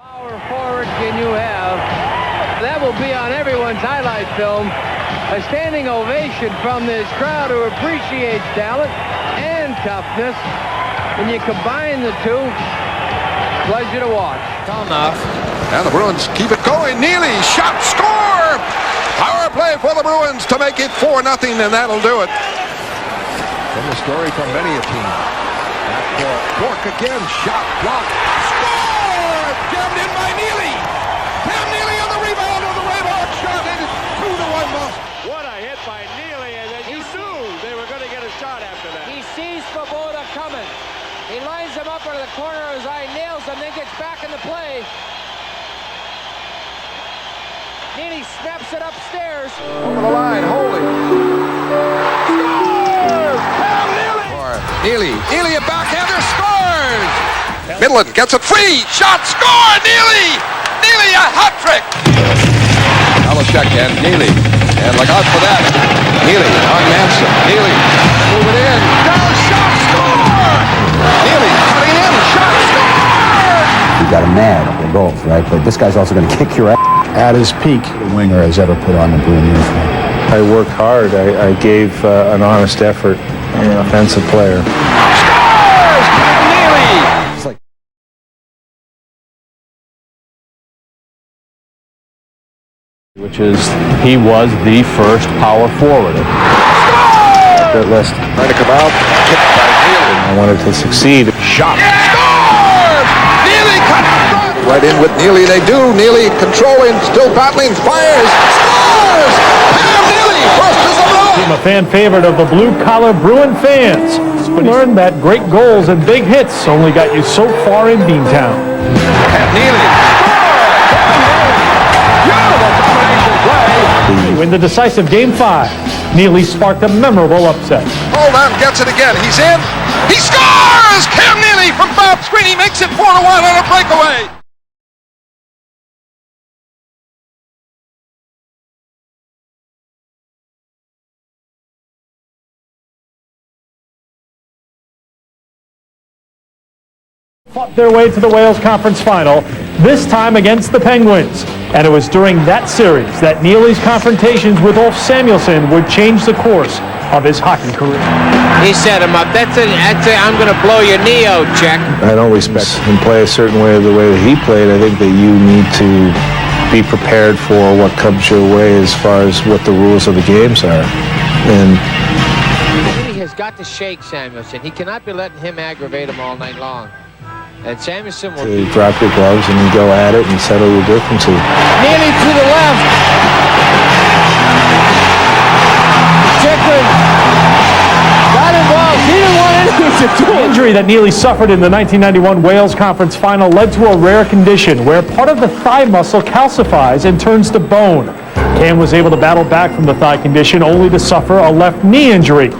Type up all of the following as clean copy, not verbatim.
Power forward can you have? That will be on everyone's highlight film. A standing ovation from this crowd who appreciates talent and toughness. When you combine the two, pleasure to watch. Enough. And the Bruins keep it going. Neely, shot, score! Power play for the Bruins to make it 4-0, and that'll do it. From the story from many a team. Bork again, shot, block, score! Jammed in by Neely. Cam Neely on the rebound on the Ray-Hawk shot, and it's 2-1 Boston. What a hit by Neely, and then you knew they were going to get a shot after that. He sees Svoboda coming. He lines him up into the corner of his eye, nails him, then gets back in the play. Neely snaps it upstairs. Over the line, holding. Scores! Cam Neely! Neely a backhander, scores! Midland gets it free, shot, score! Neely! Neely a hat trick! Alashek and Neely, and look out for that. Neely on Manson, Neely, move it in, down, shot, score! Neely cutting in, shot, score! You got him mad at goals, right? But this guy's also going to kick your ass. At his peak, the winger has ever put on the Bruin uniform. I worked hard. I gave an honest effort. I'm an offensive player. Scores! Cam Neely! It's like which is he was the first power forward. That list. Trying to come out, kicked by Neely. I wanted to succeed. Shot. Scores! Neely cut front! Right in with Neely, they do. Neely controlling, still battling, fires, scores! Cam Neely, first is the blow! A fan favorite of the blue-collar Bruin fans. But learned that great goals and big hits only got you so far in Beantown. Cam Neely, In the decisive Game 5, Neely sparked a memorable upset. hold on, gets it again, he's in, he scores! Cam Neely from Bob Sweeney makes it 4-1 on a breakaway! Fought their way to the Wales Conference Final, this time against the Penguins. And it was during that series that Neely's confrontations with Neely-Samuelson would change the course of his hockey career. He set him up. That's it. I'm going to blow your knee out, check. I don't respect him play a certain way the way that he played. I think that you need to be prepared for what comes your way as far as what the rules of the games are. And Neely has got to shake Samuelson. He cannot be letting him aggravate him all night long. And Samuelson will to drop your gloves and you go at it and settle your differences. Neely to the left. Chicken got involved. He didn't want anything to do. The injury that Neely suffered in the 1991 Wales Conference Final led to a rare condition where part of the thigh muscle calcifies and turns to bone. Cam was able to battle back from the thigh condition only to suffer a left knee injury.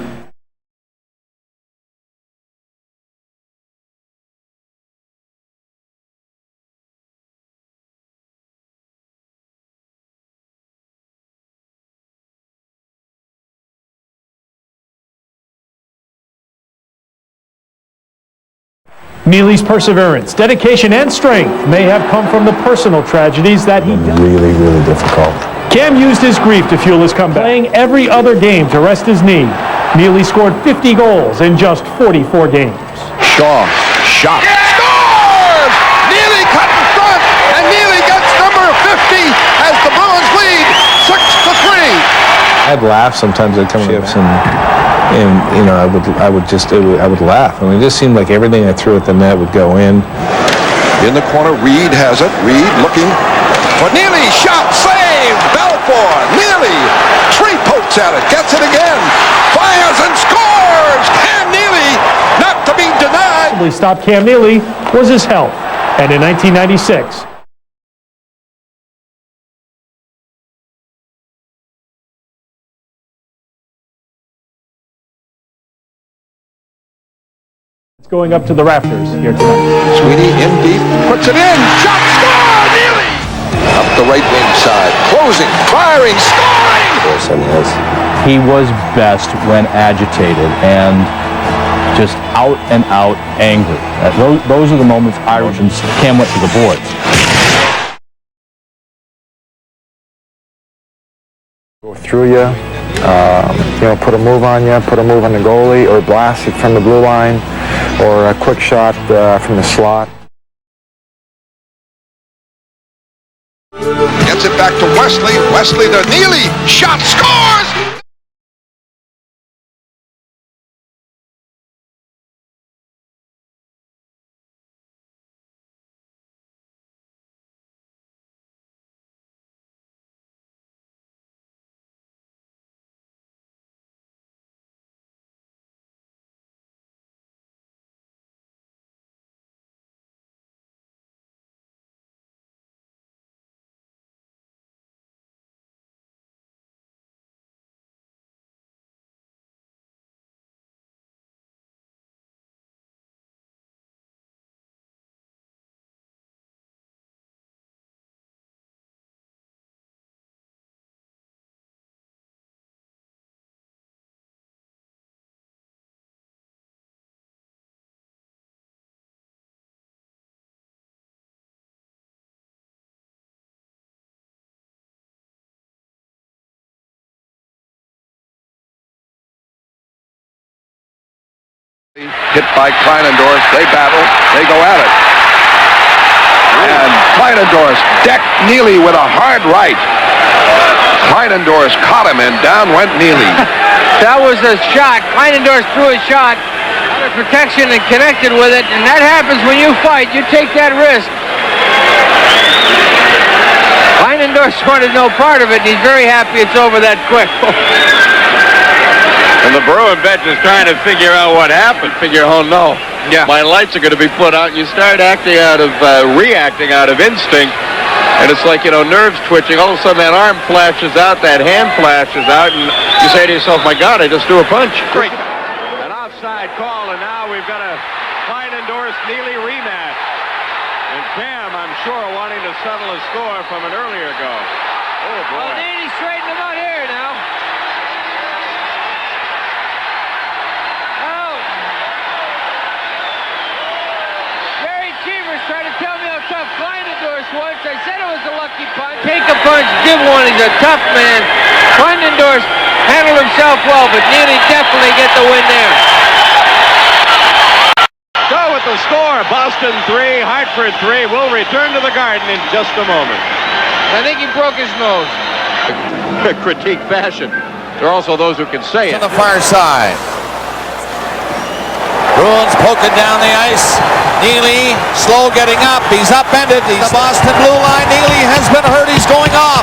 Neely's perseverance, dedication, and strength may have come from the personal tragedies that he dealt with. Really, really difficult. Cam used his grief to fuel his comeback, playing every other game to rest his knee. Neely scored 50 goals in just 44 games. Shaw, shot, scores! Neely cut in front, and Neely gets number 50 as the Bruins lead 6-3. I'd laugh sometimes at shifts and you know I would laugh. I mean, it just seemed like everything I threw at the net would go in. In the corner, Reed has it. Reed looking for Neely, shot, saved. Balfour, Neely, three pokes at it, gets it again, fires and scores. Cam Neely, not to be denied. Possibly stopped Cam Neely was his health, and in 1996. Going up to the rafters here tonight. Sweeney in deep, puts it in, shot, score, Neely! Up the right wing side, closing, firing, scoring! He was best when agitated and just out and out angry. Those are the moments Irishans Cam went to the boards. Go through you, put a move on you, put a move on the goalie, or blast it from the blue line, or a quick shot from the slot. Gets it back to Wesley. Wesley to Neely. Shot, scores! Hit by Kleinendorf. They battle. They go at it. And Kleinendorf decked Neely with a hard right. Kleinendorf caught him, and down went Neely. That was a shot. Kleinendorf threw a shot out of protection and connected with it, and that happens when you fight. You take that risk. Kleinendorf wanted no part of it, and he's very happy it's over that quick. And the Bruin bench is trying to figure out what happened. Oh no, my lights are going to be put out. And you start reacting out of instinct, and it's like, nerves twitching. All of a sudden that arm flashes out, that hand flashes out, and you say to yourself, my God, I just threw a punch. Great. An offside call, and now we've got a Neely rematch. And Cam, I'm sure, wanting to settle a score from an earlier goal. Oh boy. Well, Neely straightened him out here now. Trying to tell me how tough Kleinendorf was. I said it was a lucky punch. Take a punch, give one. He's a tough man. Kleinendorf handled himself well, but Neely definitely get the win there. So with the score, Boston 3, Hartford 3. We'll return to the Garden in just a moment. I think he broke his nose. Critique fashion. There are also those who can say it. To the far side. Bruins poking down the ice. Neely, slow getting up. He's upended. He's the Boston blue line. Neely has been hurt. He's going off.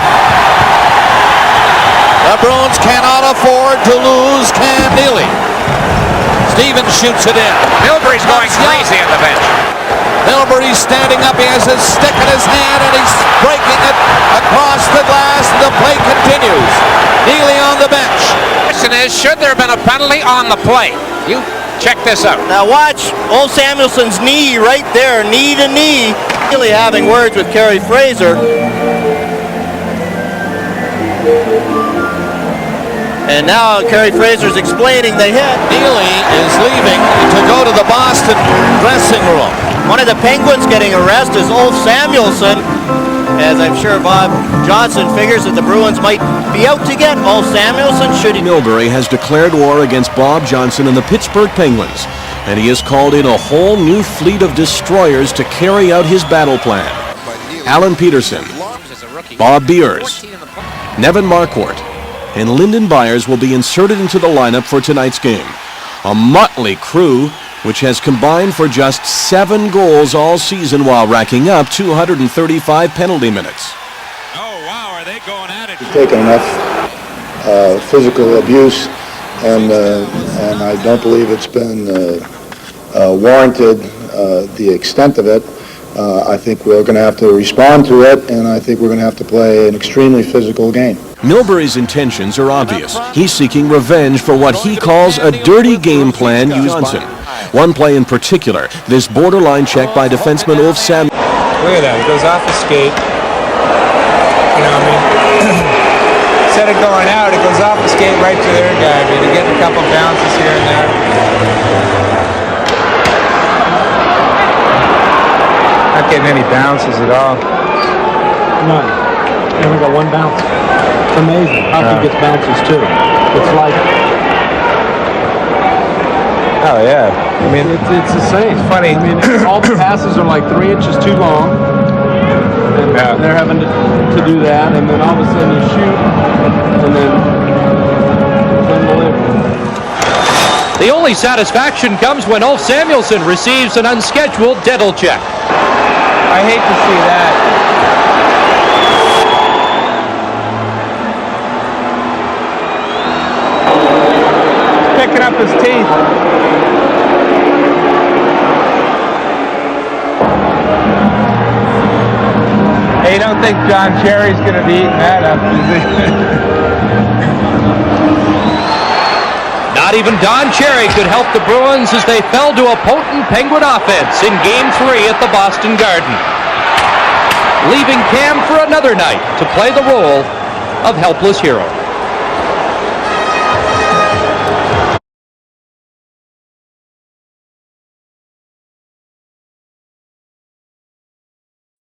The Bruins cannot afford to lose Cam Neely. Stevens shoots it in. Milbury's going crazy on the bench. Milbury's standing up. He has his stick in his hand, and he's breaking it across the glass. The play continues. Neely on the bench. The question is, should there have been a penalty on the play? You check this out. Now watch old Samuelson's knee right there, knee to knee. Really having words with Kerry Fraser. And now Kerry Fraser's explaining the hit. Neely is leaving to go to the Boston dressing room. One of the Penguins getting arrested is old Samuelson, as I'm sure Bob Johnson figures that the Bruins might be out to get old Samuelson. Milbury has declared war against Bob Johnson and the Pittsburgh Penguins, and he has called in a whole new fleet of destroyers to carry out his battle plan. Alan Peterson, Bob Beers, Nevin Marquardt, and Lyndon Byers will be inserted into the lineup for tonight's game. A motley crew which has combined for just 7 goals all season while racking up 235 penalty minutes. Oh, wow, are they going at it? Taken enough physical abuse, and I don't believe it's been warranted, the extent of it. I think we're going to have to respond to it, and I think we're going to have to play an extremely physical game. Milbury's intentions are obvious. He's seeking revenge for what he calls a dirty game plan used Johnson. One play in particular, this borderline check by defenseman Ulf Samuelsson. Look at that, he goes off the skate. You know what I mean? Instead of going out, it goes off the skate right to their guy. I mean, they're getting a couple bounces here and there. Not getting any bounces at all. None. They only got one bounce. It's amazing. Hockey gets bounces too. It's like, oh yeah. I mean, it's the same. It's funny. I mean, all the passes are like 3 inches too long, and they're having to do that, and then all of a sudden you shoot, and then it's unbelievable. The only satisfaction comes when Ulf Samuelson receives an unscheduled dental check. I hate to see that. Picking up his teeth. Hey, you don't think John Cherry's going to be eating that up, is he? Not even Don Cherry could help the Bruins as they fell to a potent Penguin offense in Game 3 at the Boston Garden, leaving Cam for another night to play the role of helpless hero.